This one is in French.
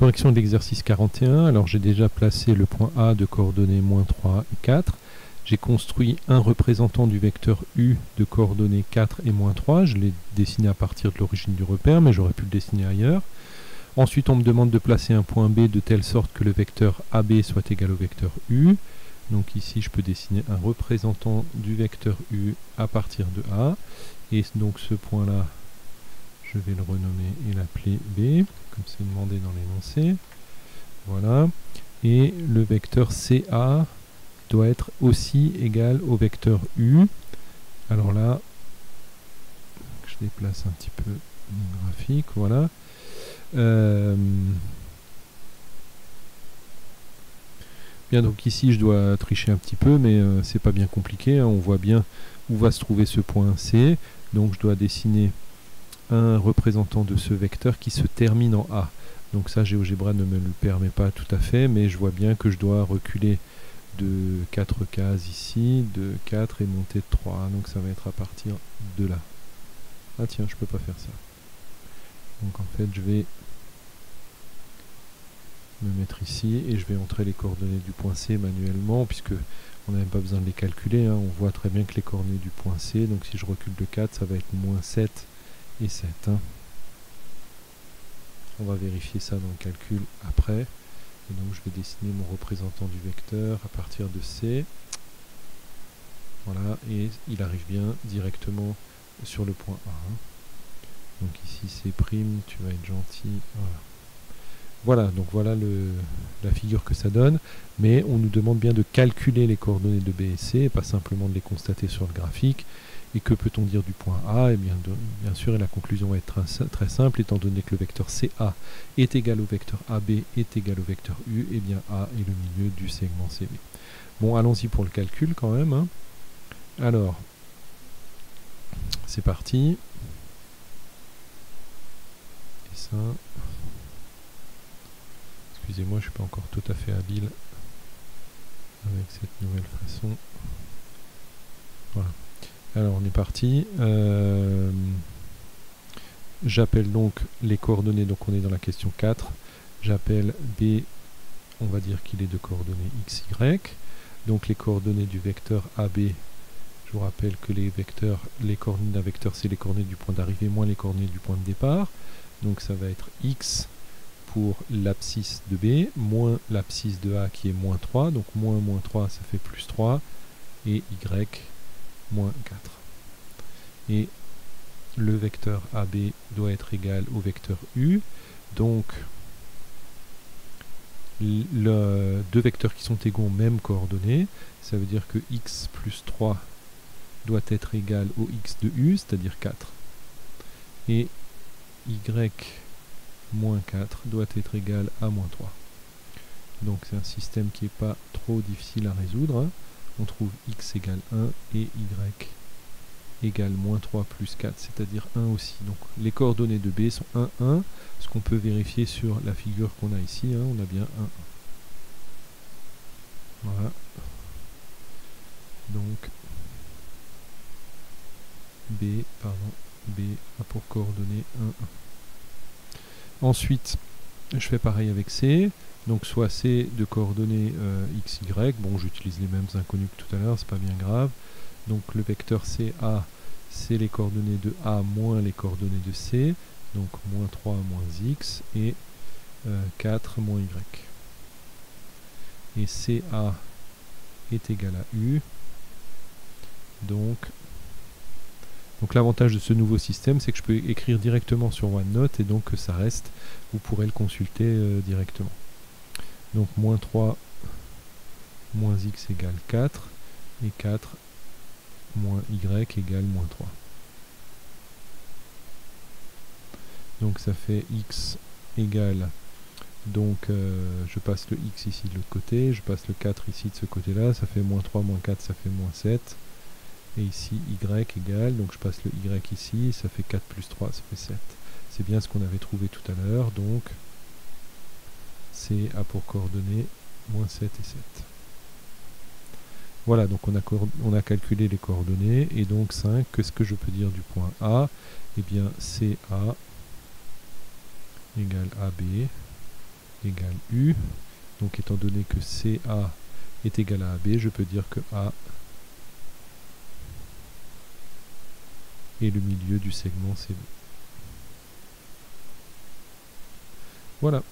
Correction de l'exercice 41. Alors j'ai déjà placé le point A de coordonnées moins 3 et 4. J'ai construit un représentant du vecteur U de coordonnées 4 et moins 3. Je l'ai dessiné à partir de l'origine du repère, mais j'aurais pu le dessiner ailleurs. Ensuite, on me demande de placer un point B de telle sorte que le vecteur AB soit égal au vecteur U. Donc ici, je peux dessiner un représentant du vecteur U à partir de A. Et donc ce point-là, je vais le renommer et l'appeler B, comme c'est demandé dans l'énoncé. Voilà. Et le vecteur CA doit être aussi égal au vecteur U. Alors là, je déplace un petit peu mon graphique, voilà. Bien, donc ici je dois tricher un petit peu, mais c'est pas bien compliqué, hein. On voit bien où va se trouver ce point C. Donc je dois dessiner un représentant de ce vecteur qui se termine en A. Donc ça, GeoGebra ne me le permet pas tout à fait, mais je vois bien que je dois reculer de 4 cases ici, de 4 et monter de 3. Donc ça va être à partir de là. Ah tiens, je peux pas faire ça. Donc en fait, je vais me mettre ici et je vais entrer les coordonnées du point C manuellement, puisque on n'a même pas besoin de les calculer, hein. On voit très bien que les coordonnées du point C, donc si je recule de 4, ça va être moins 7 et 7. Hein. On va vérifier ça dans le calcul après. Et donc je vais dessiner mon représentant du vecteur à partir de C. Voilà, et il arrive bien directement sur le point A. Hein. Donc ici C', tu vas être gentil. Voilà. Voilà, donc voilà la figure que ça donne, mais on nous demande bien de calculer les coordonnées de B et C, et pas simplement de les constater sur le graphique. Et que peut-on dire du point A? Eh bien, bien sûr, et la conclusion va être très simple, étant donné que le vecteur CA est égal au vecteur AB est égal au vecteur U, et bien A est le milieu du segment CB. Bon, allons-y pour le calcul quand même. Hein. Alors, c'est parti. Et ça... Excusez-moi, je ne suis pas encore tout à fait habile avec cette nouvelle façon. Voilà. Alors on est parti. J'appelle donc les coordonnées, donc on est dans la question 4. J'appelle B, on va dire qu'il est de coordonnées x, y. Donc les coordonnées du vecteur AB, je vous rappelle que les coordonnées d'un vecteur, c'est les coordonnées du point d'arrivée moins les coordonnées du point de départ. Donc ça va être x pour l'abscisse de B, moins l'abscisse de A qui est moins 3, donc moins 3 ça fait plus 3, et Y moins 4. Et le vecteur AB doit être égal au vecteur U, donc deux vecteurs qui sont égaux aux mêmes coordonnées, ça veut dire que x plus 3 doit être égal au x de U, c'est-à-dire 4, et Y moins 4 doit être égal à moins 3. Donc c'est un système qui n'est pas trop difficile à résoudre. Hein. On trouve x égale 1 et y égale moins 3 plus 4, c'est-à-dire 1 aussi. Donc les coordonnées de B sont 1, 1, ce qu'on peut vérifier sur la figure qu'on a ici. Hein. On a bien 1, 1. Voilà. Donc B a pour coordonnées 1, 1. Ensuite, je fais pareil avec C. Donc soit C de coordonnées x, y. Bon, j'utilise les mêmes inconnus que tout à l'heure, c'est pas bien grave. Donc le vecteur CA, c'est les coordonnées de A moins les coordonnées de C. Donc moins 3 moins x et 4 moins y. Et CA est égal à U. Donc l'avantage de ce nouveau système, c'est que je peux écrire directement sur OneNote et donc que ça reste, vous pourrez le consulter directement. Donc moins 3 moins x égale 4 et 4 moins y égale moins 3. Donc ça fait x égale, donc je passe le x ici de l'autre côté, je passe le 4 ici de ce côté-là, ça fait moins 3 moins 4, ça fait moins 7. Et ici, y égale, donc je passe le y ici, ça fait 4 plus 3, ça fait 7. C'est bien ce qu'on avait trouvé tout à l'heure, donc C a pour coordonnées moins 7 et 7. Voilà, donc on a calculé les coordonnées, et donc 5, qu'est-ce que je peux dire du point A? Eh bien, CA égale AB, égale U. Donc étant donné que CA est égal à AB, je peux dire que A est le milieu du segment CB. Voilà.